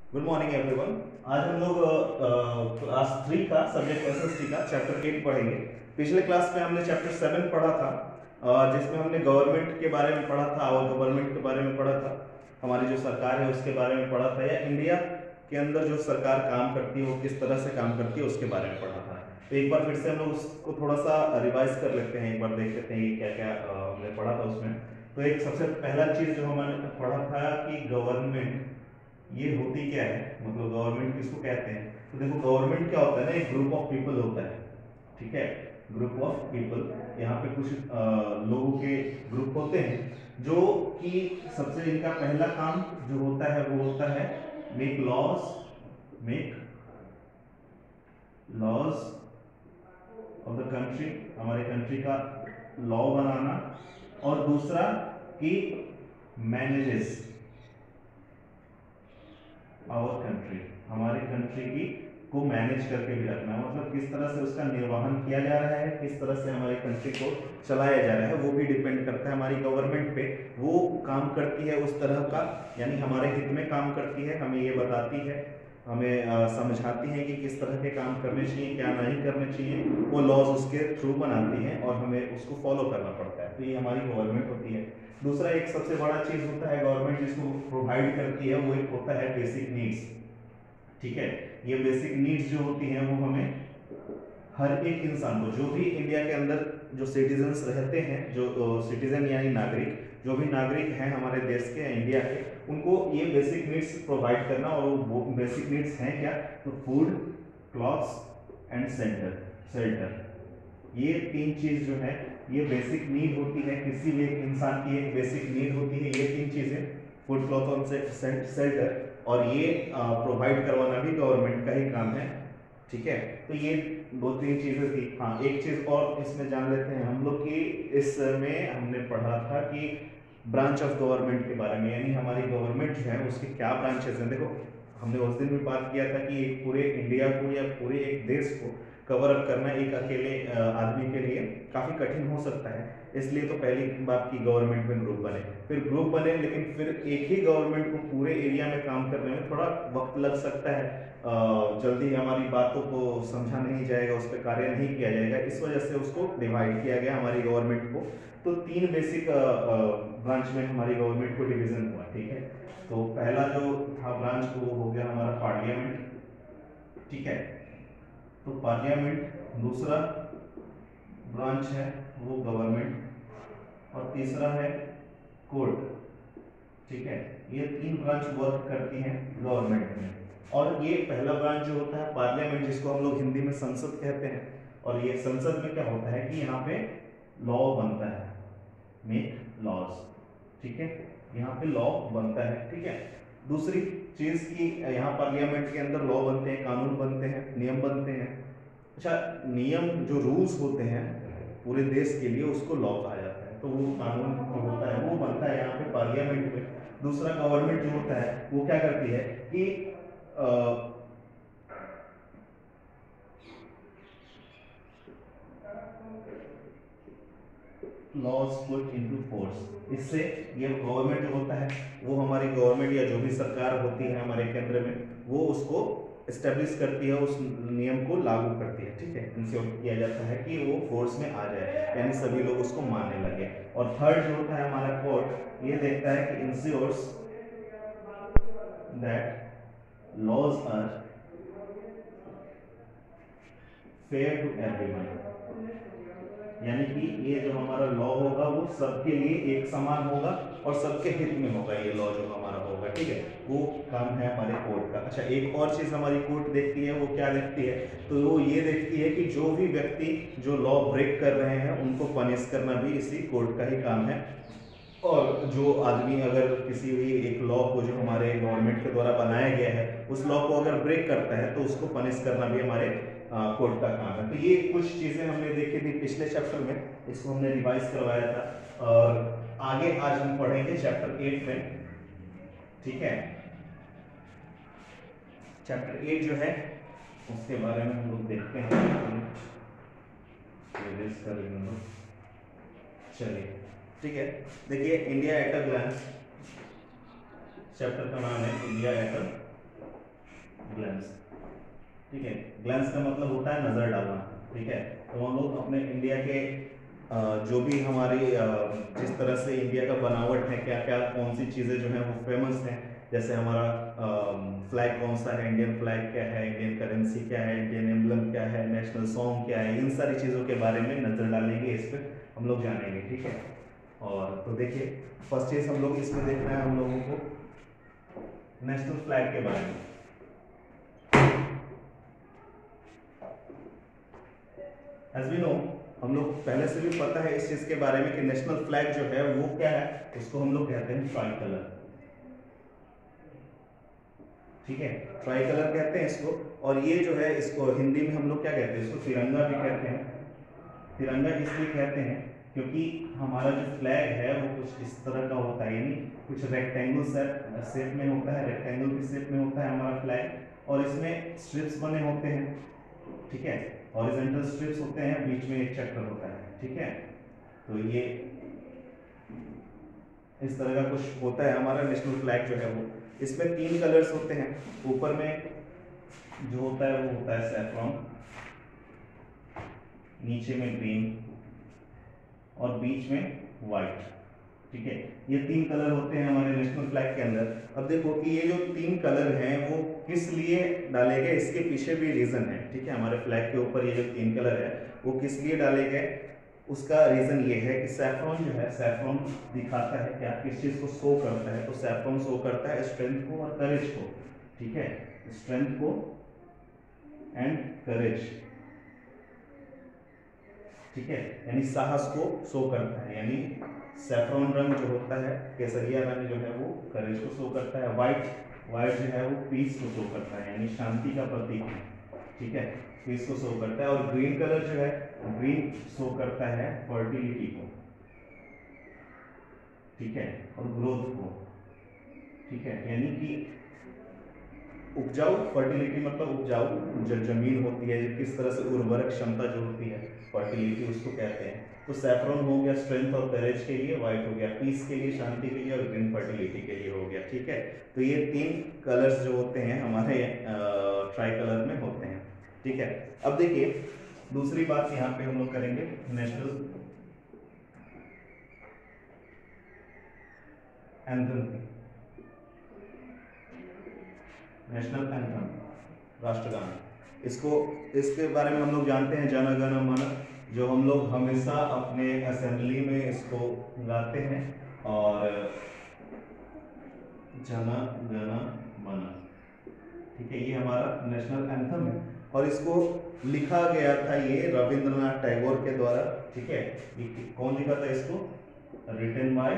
Good morning everyone. आज हम लोग क्लास 3 का सब्जेक्ट एसएसटी का चैप्टर 8 पढ़ेंगे। पिछले क्लास में हमने चैप्टर 7 पढ़ा था, जिसमें हमने गवर्नमेंट के बारे में पढ़ा था और गवर्नमेंट के बारे में पढ़ा था, हमारी जो सरकार है उसके बारे में पढ़ा था, या इंडिया के अंदर जो सरकार काम करती है वो किस तरह से काम करती है उसके बारे में पढ़ा था। तो एक बार फिर से हम लोग उसको थोड़ा सा रिवाइज कर लेते हैं, एक बार देख लेते हैं ये क्या क्या हमने पढ़ा था उसमें। तो एक सबसे पहला चीज जो हमने पढ़ा था कि गवर्नमेंट ये होती क्या है, मतलब गवर्नमेंट किसको कहते हैं। तो देखो गवर्नमेंट क्या होता है ना, एक ग्रुप ऑफ पीपल होता है, ठीक है। ग्रुप ऑफ पीपल, यहाँ पे कुछ लोगों के ग्रुप होते हैं जो कि सबसे इनका पहला काम जो होता है वो होता है make laws, make laws of the country, हमारे कंट्री का लॉ बनाना, और दूसरा कि मैनेजेस आवर कंट्री, हमारी कंट्री की को मैनेज करके भी रखना, मतलब किस तरह से उसका निर्वहन किया जा रहा है, किस तरह से हमारी कंट्री को चलाया जा रहा है, वो भी डिपेंड करता है हमारी गवर्नमेंट पे। वो काम करती है उस तरह का, यानी हमारे हित में काम करती है, हमें ये बताती है, हमें समझाती है कि किस तरह के काम करने चाहिए, क्या नहीं करने चाहिए। वो लॉज उसके थ्रू बनाती हैं और हमें उसको फॉलो करना पड़ता है। तो ये हमारी गवर्नमेंट होती है। दूसरा एक सबसे बड़ा चीज होता है गवर्नमेंट जिसको प्रोवाइड करती है, वो एक होता है बेसिक नीड्स, ठीक है। ये बेसिक नीड्स जो होती हैं वो हमें हर एक इंसान को, जो भी इंडिया के अंदर जो सिटीजन्स रहते हैं, जो सिटीजन यानी नागरिक, जो भी नागरिक हैं हमारे देश के, इंडिया के, उनको ये बेसिक नीड्स प्रोवाइड करना। और वो बेसिक नीड्स हैं क्या, तो फूड, क्लॉथ्स एंड शेल्टर, ये तीन चीज जो है ये बेसिक नीड होती है, किसी भी एक इंसान की एक बेसिक नीड होती है, ये तीन चीजें, फूड, क्लॉथ और शेल्टर, और ये प्रोवाइड करवाना भी गवर्नमेंट का ही काम है, ठीक है। तो ये दो तीन चीजें थी। हाँ, एक चीज और इसमें जान लेते हैं हम लोग कि इसमें हमने पढ़ा था कि ब्रांच ऑफ गवर्नमेंट के बारे में, यानी हमारी गवर्नमेंट जो है उसके क्या ब्रांचेस हैं। देखो हमने उस दिन भी बात किया था कि एक पूरे इंडिया को या पूरे एक देश को कवर अप करना एक अकेले आदमी के लिए काफ़ी कठिन हो सकता है। इसलिए तो पहली बात की गवर्नमेंट में ग्रुप बने, फिर ग्रुप बने, लेकिन फिर एक ही गवर्नमेंट को पूरे एरिया में काम करने में थोड़ा वक्त लग सकता है, जल्दी हमारी बातों को समझा नहीं जाएगा, उस पर कार्य नहीं किया जाएगा, इस वजह से उसको डिवाइड किया गया हमारी गवर्नमेंट को। तो तीन बेसिक ब्रांच में हमारी गवर्नमेंट को डिवीजन हुआ, ठीक है। तो पहला जो था ब्रांच वो हो गया हमारा पार्लियामेंट, ठीक है। तो पार्लियामेंट, दूसरा ब्रांच है वो गवर्नमेंट, और तीसरा है कोर्ट, ठीक है। ये तीन ब्रांच वर्क करती हैं गवर्नमेंट में। और ये पहला ब्रांच जो होता है पार्लियामेंट, जिसको हम लोग हिंदी में संसद कहते हैं, और ये संसद में क्या होता है कि यहाँ पे लॉ बनता है, मेक लॉज, ठीक है, यहाँ पे लॉ बनता है, ठीक है। दूसरी चीज की यहाँ पार्लियामेंट के अंदर लॉ बनते हैं, कानून बनते हैं, नियम बनते हैं। अच्छा, नियम जो रूल्स होते हैं पूरे देश के लिए उसको लॉ कहा जाता है। तो वो कानून जो होता है वो बनता है यहाँ पे पार्लियामेंट में। दूसरा गवर्नमेंट जो होता है वो क्या करती है कि लॉज पुट इनटू फोर्स, इससे ये गवर्नमेंट जो होता है वो हमारी गवर्नमेंट या जो भी सरकार होती है हमारे केंद्र में, वो उसको एस्टेब्लिश करती है, उस नियम को लागू करती है, ठीक है। इंश्योर किया जाता है कि वो फोर्स में आ जाए, यानी सभी लोग उसको मानने लगे। और थर्ड जो होता है हमारा कोर्ट, ये देखता है कि ensures that laws are fair to everyone, यानी कि ये जो हमारा लॉ होगा वो सबके लिए एक समान होगा और सबके हित में होगा, ये लॉ जो हमारा होगा, ठीक है। वो काम है हमारे कोर्ट का। अच्छा, एक और चीज हमारी कोर्ट देखती है, वो क्या देखती है, तो वो ये देखती है कि जो भी व्यक्ति जो लॉ ब्रेक कर रहे हैं उनको पनिश करना भी इसी कोर्ट का ही काम है। और जो आदमी अगर किसी भी एक लॉ को जो हमारे गवर्नमेंट के द्वारा बनाया गया है उस लॉ को अगर ब्रेक करता है तो उसको पनिश करना भी हमारे कोर्ट का काम है। तो ये कुछ चीजें हमने देखी थी पिछले चैप्टर में, इसको हमने रिवाइज करवाया था, और आगे आज हम पढ़ेंगे चैप्टर 8 में, ठीक है। चैप्टर 8 जो है उसके बारे में हम लोग देखते हैं, चलिए, ठीक है। देखिए, India at a glance, chapter का नाम है इंडिया एट अ ग्लैंस, ठीक है। ग्लैंस का मतलब होता है नजर डालना, ठीक है। तो हम लोग अपने इंडिया के जो भी हमारी जिस तरह से इंडिया का बनावट है, क्या क्या कौन सी चीज़ें जो हैं वो फेमस हैं, जैसे हमारा फ्लैग कौन सा है, इंडियन फ्लैग क्या है, इंडियन करेंसी क्या है, इंडियन एम्बलम क्या है, नेशनल सॉन्ग क्या है, इन सारी चीज़ों के बारे में नजर डालेंगे, इस पर हम लोग जानेंगे, ठीक है। और तो देखिए फर्स्ट चीज़ हम लोग इसमें देखना है हम लोगों को नेशनल फ्लैग के बारे में। एज वी नो, हम लोग पहले से भी पता है इस चीज के बारे में कि नेशनल फ्लैग जो है वो क्या है, उसको हम लोग कहते हैं ट्राई कलर, ठीक है। ट्राई कलर कहते हैं इसको। और ये जो है इसको हिंदी में हम लोग क्या कहते हैं, इसको तिरंगा भी कहते हैं। तिरंगा इसलिए कहते हैं क्योंकि हमारा जो फ्लैग है वो कुछ इस तरह का होता है, यानी कुछ रेक्टेंगल शेप में होता है, रेक्टेंगल की शेप में होता है हमारा फ्लैग, और इसमें स्ट्रिप्स बने होते हैं, ठीक है। हॉरिजॉन्टल स्ट्रिप्स होते हैं, बीच में एक चक्र होता है, ठीक है। तो ये इस तरह का कुछ होता है हमारा नेशनल फ्लैग जो है वो। इसमें 3 कलर्स होते हैं। ऊपर में जो होता है वो होता है सैफ्रॉन, नीचे में ग्रीन और बीच में वाइट, ठीक है। ये 3 कलर होते हैं हमारे नेशनल फ्लैग के अंदर। अब देखो कि ये जो 3 कलर हैं वो किस लिए डाले गए, इसके पीछे भी रीजन है, ठीक है। हमारे फ्लैग के ऊपर ये जो 3 कलर है वो किस लिए डाले गए, उसका रीजन ये है कि सैफ्रॉन जो है, सैफ्रॉन दिखाता है क्या, किस चीज को शो करता है, तो सैफ्रॉन शो करता है स्ट्रेंथ को और करेज को, ठीक है। स्ट्रेंथ को एंड करेज, ठीक है, यानी साहस को शो करता है। यानी सैफ्रॉन रंग जो होता है, केसरिया रंग जो है वो करेज को शो करता है। वाइट जो है वो पीस को शो करता है, यानी शांति का प्रतीक है, ठीक है, पीस को शो करता है। और ग्रीन कलर जो है, ग्रीन शो करता है फर्टिलिटी को, ठीक है, और ग्रोथ को, ठीक है। यानी कि उपजाऊ, फर्टिलिटी मतलब उपजाऊ जो जमीन होती है, किस तरह से उर्वरक क्षमता जो होती है, फर्टिलिटी उसको कहते हैं। तो सैफ्रॉन हो गया स्ट्रेंथ और करेज के लिए, व्हाइट हो गया पीस के लिए, शांति के लिए, और ग्रीन फर्टिलिटी के लिए हो गया, ठीक है। तो ये 3 कलर्स जो होते हैं हमारे ट्राई कलर में होते हैं, ठीक है। अब देखिए दूसरी बात यहाँ पे हम लोग करेंगे नेशनल एंथम की। नेशनल एंथम, राष्ट्रगान, इसके बारे में हम लोग जानते हैं जन गण मन, जो हम लोग हमेशा अपने असेंबली में इसको गाते हैं। और जन गण मन, ठीक है, ये हमारा नेशनल एंथम है। और इसको लिखा गया था ये रविंद्रनाथ टैगोर के द्वारा, ठीक है। कौन लिखा था इसको, रिटन बाय